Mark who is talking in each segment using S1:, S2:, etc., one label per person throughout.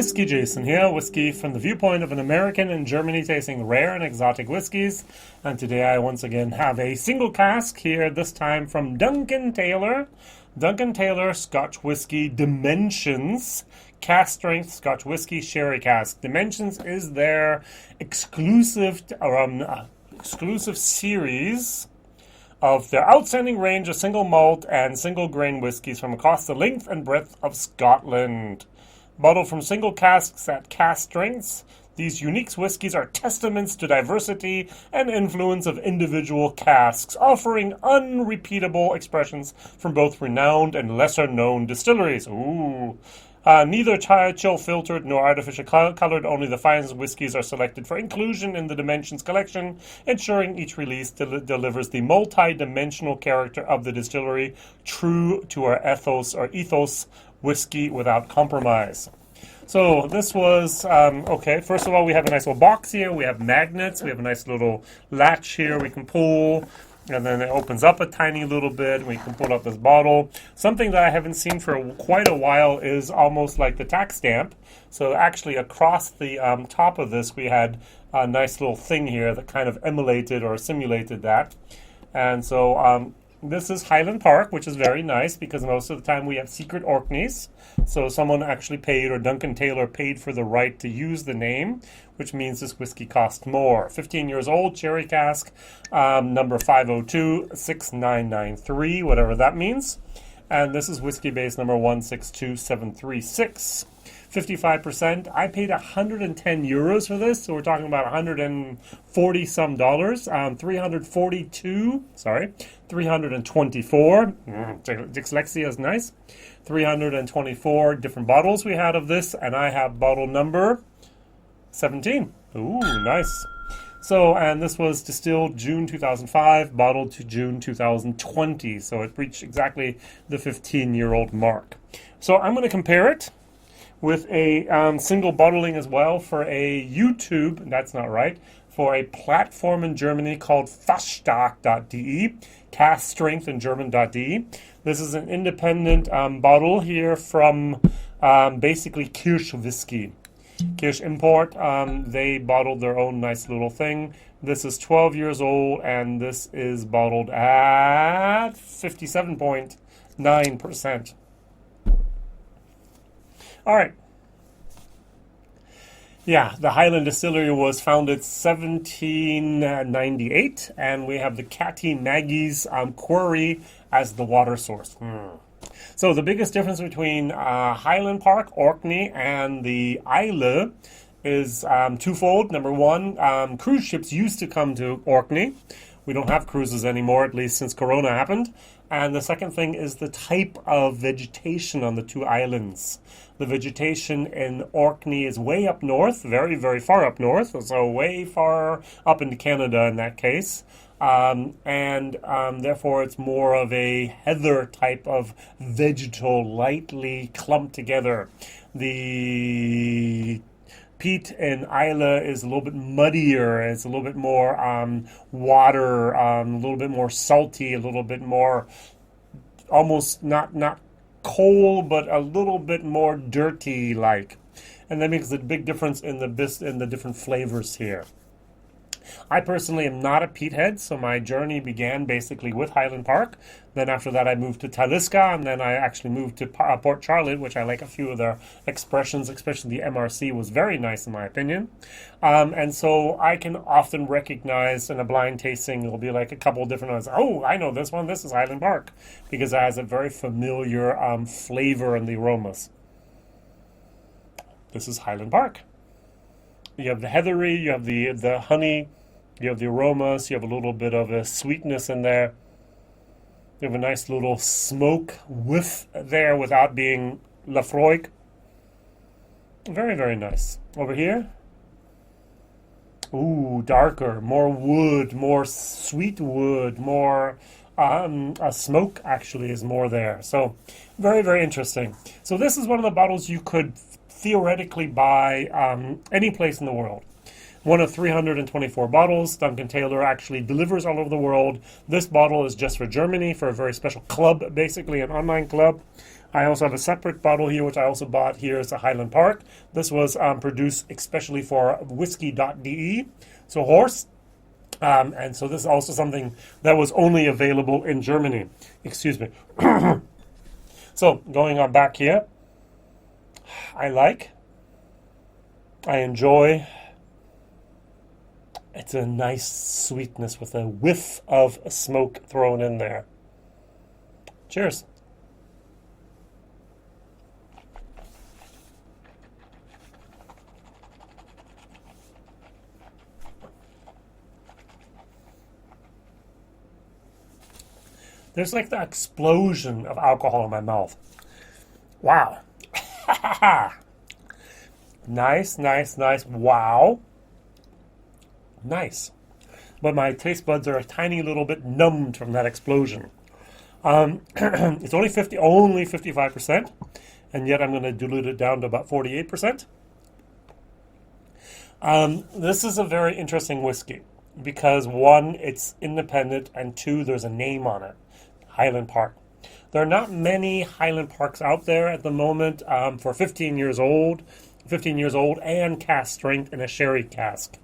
S1: WhiskyJason here, whiskey from the viewpoint of an American in Germany tasting rare and exotic whiskies. And today I once again have a single cask here, this time from Duncan Taylor. Duncan Taylor Scotch Whiskey Dimensions, cask strength Scotch Whiskey Sherry Cask. Dimensions is their exclusive series of their outstanding range of single malt and single grain whiskies from across the length and breadth of Scotland. Bottled from single casks at cask strengths, these unique whiskies are testaments to diversity and influence of individual casks, offering unrepeatable expressions from both renowned and lesser-known distilleries. Neither chill filtered nor artificial colored, only the finest whiskies are selected for inclusion in the Dimensions collection, ensuring each release delivers the multi-dimensional character of the distillery, true to our ethos, whiskey without compromise. So this was, okay, first of all, we have a nice little box here. We have magnets. We have a nice little latch here we can pull. And then it opens up a tiny little bit, and we can pull out this bottle. Something that I haven't seen for quite a while is almost like the tax stamp. So actually across the top of this, we had a nice little thing here that kind of emulated or simulated that. And so this is Highland Park, which is very nice because most of the time we have secret Orkneys. So someone actually paid, or Duncan Taylor paid for the right to use the name, which means this whiskey cost more. 15 years old, cherry cask, number 502-6993, whatever that means. And this is whiskey base number 162736. 55%. I paid 110 euros for this, so we're talking about 140 some dollars. 324. Dyslexia is nice. 324 different bottles we had of this, and I have bottle number 17. Ooh, nice. So, and this was distilled June 2005, bottled to June 2020. So it reached exactly the 15-year-old mark. So I'm going to compare it with a single bottling as well for a YouTube, that's not right, for a platform in Germany called Fassstark.de, cask strength in German.de. This is an independent bottle here from basically Kirsch whiskey. Kirsch Import, they bottled their own nice little thing. This is 12 years old, and this is bottled at 57.9%. All right. Yeah, the Highland Distillery was founded 1798, and we have the Catty Maggie's quarry as the water source. So the biggest difference between Highland Park, Orkney, and the Isle is twofold. Number one, cruise ships used to come to Orkney. We don't have cruises anymore, at least since Corona happened. And the second thing is the type of vegetation on the two islands. The vegetation in Orkney is way up north, very, very far up north, so way far up into Canada in that case. Therefore it's more of a heather type of vegetal, lightly clumped together. The peat in Isla is a little bit muddier. It's a little bit more water, a little bit more salty, a little bit more almost not coal, but a little bit more dirty like. And that makes a big difference in the different flavors here. I personally am not a peat head, so my journey began basically with Highland Park. Then after that I moved to Taliska, and then I actually moved to Port Charlotte, which I like a few of their expressions, especially the MRC was very nice in my opinion. And so I can often recognize in a blind tasting, it'll be like a couple of different ones. Oh, I know this one, this is Highland Park, because it has a very familiar flavor in the aromas. This is Highland Park. You have the heathery, you have the honey, you have the aromas, you have a little bit of a sweetness in there. You have a nice little smoke whiff there without being Lafroig. Very, very nice. Over here. Ooh, darker, more wood, more sweet wood, more smoke actually is more there. So very, very interesting. So this is one of the bottles you could theoretically buy any place in the world. One of 324 bottles. Duncan Taylor actually delivers all over the world. This bottle is just for Germany, for a very special club, basically an online club. I also have a separate bottle here, which I also bought here. It's a Highland Park. This was produced especially for whiskey.de, so horse. And so this is also something that was only available in Germany. Excuse me. So going on back here, I enjoy. It's a nice sweetness with a whiff of smoke thrown in there. Cheers. There's like the explosion of alcohol in my mouth. Wow. Nice, nice, nice. Wow. Nice. But my taste buds are a tiny little bit numbed from that explosion. It's only 55%, and yet I'm going to dilute it down to about 48%. This is a very interesting whiskey because one, it's independent, and two, there's a name on it, Highland Park. There are not many Highland Parks out there at the moment for 15 years old and cask strength in a sherry cask.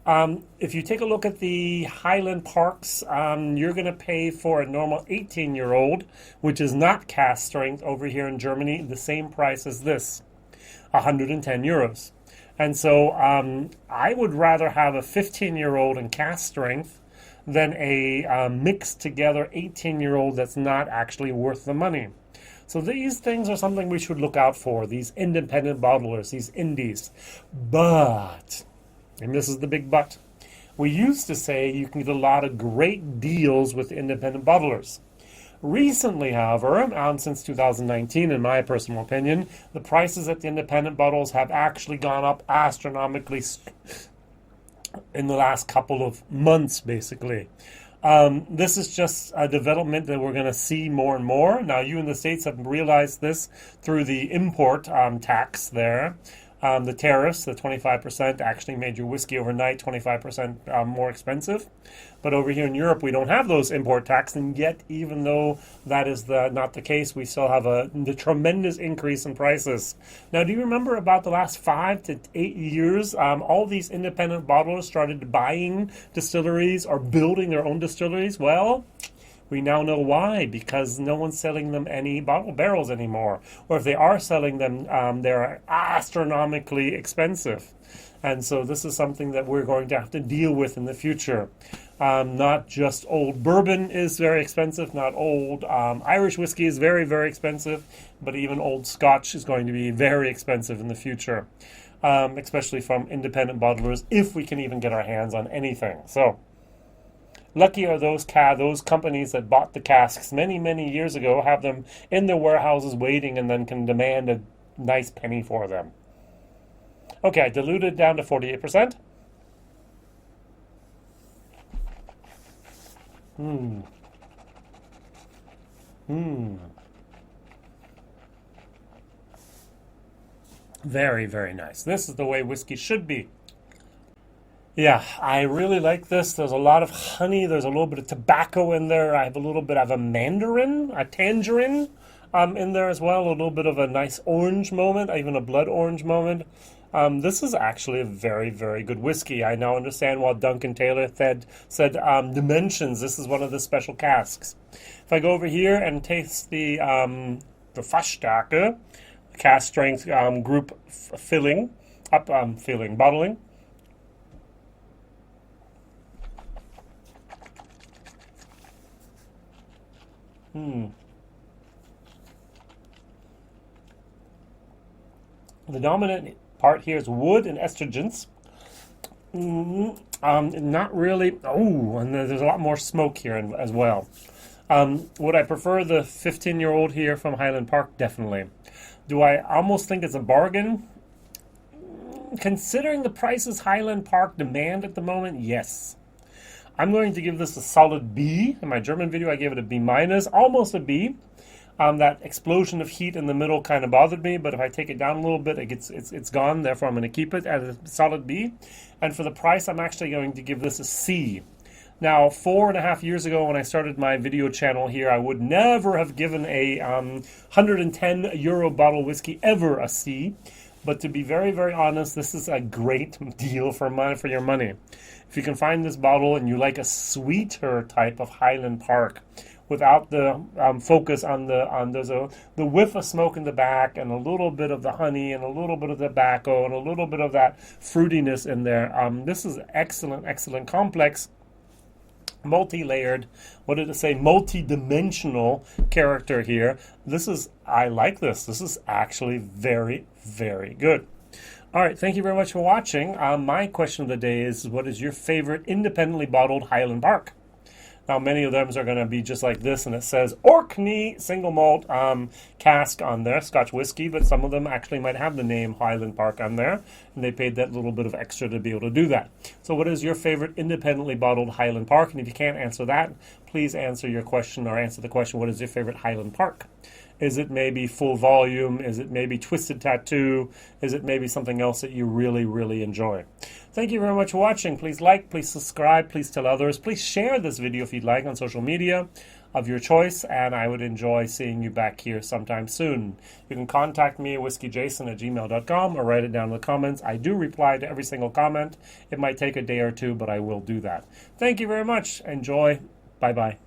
S1: If you take a look at the Highland Parks, you're going to pay for a normal 18-year-old, which is not cask strength over here in Germany, the same price as this, 110 euros. And so I would rather have a 15-year-old in cask strength than a mixed together 18-year-old that's not actually worth the money. So these things are something we should look out for, these independent bottlers, these indies. But, and this is the big but, we used to say you can get a lot of great deals with independent bottlers. Recently, however, since 2019, in my personal opinion, the prices at the independent bottles have actually gone up astronomically in the last couple of months, basically. This is just a development that we're going to see more and more. Now, you in the States have realized this through the import tax there. The tariffs, the 25%, actually made your whiskey overnight 25% more expensive. But over here in Europe, we don't have those import tax, and yet, even though that is not the case, we still have the tremendous increase in prices. Now, do you remember about the last 5 to 8 years, all these independent bottlers started buying distilleries or building their own distilleries? Well, we now know why, because no one's selling them any bottle barrels anymore. Or if they are selling them, they're astronomically expensive. And so this is something that we're going to have to deal with in the future. Not just old bourbon is very expensive, not old Irish whiskey is very, very expensive, but even old Scotch is going to be very expensive in the future, especially from independent bottlers, if we can even get our hands on anything. So, lucky are those companies that bought the casks many, many years ago, have them in their warehouses waiting, and then can demand a nice penny for them. Okay, I diluted down to 48%. Very, very nice. This is the way whiskey should be. Yeah, I really like this. There's a lot of honey. There's a little bit of tobacco in there. I have a little bit of a tangerine in there as well. A little bit of a nice orange moment, even a blood orange moment. This is actually a very, very good whiskey. I now understand why Duncan Taylor said Dimensions. This is one of the special casks. If I go over here and taste the Fassstärke, cask strength group bottling. The dominant part here is wood and estrogens. Not really. Oh, and there's a lot more smoke here as well. Would I prefer the 15-year-old here from Highland Park? Definitely. Do I almost think it's a bargain? Considering the prices Highland Park demand at the moment, yes. I'm going to give this a solid B. In my German video, I gave it a B minus, almost a B. That explosion of heat in the middle kind of bothered me, but if I take it down a little bit, it's gone. Therefore, I'm going to keep it at a solid B. And for the price, I'm actually going to give this a C. Now, 4.5 years ago when I started my video channel here, I would never have given a €110 bottle whiskey ever a C. But to be very, very honest, this is a great deal for your money. If you can find this bottle and you like a sweeter type of Highland Park, without the focus on there's the whiff of smoke in the back and a little bit of the honey and a little bit of the tobacco and a little bit of that fruitiness in there. This is excellent, excellent, complex, multi-layered, what did it say, multi-dimensional character here. I like this. This is actually very, very good. All right, thank you very much for watching. My question of the day is, what is your favorite independently bottled Highland Park? Now, many of them are going to be just like this, and it says Orkney single malt cask on there, Scotch whiskey, but some of them actually might have the name Highland Park on there, and they paid that little bit of extra to be able to do that. So what is your favorite independently bottled Highland Park? And if you can't answer that, please answer your question, or answer the question, what is your favorite Highland Park? Is it maybe full volume? Is it maybe twisted tattoo? Is it maybe something else that you really, really enjoy? Thank you very much for watching. Please like, please subscribe, please tell others. Please share this video if you'd like on social media of your choice, and I would enjoy seeing you back here sometime soon. You can contact me at whiskeyjason@gmail.com or write it down in the comments. I do reply to every single comment. It might take a day or two, but I will do that. Thank you very much. Enjoy. Bye-bye.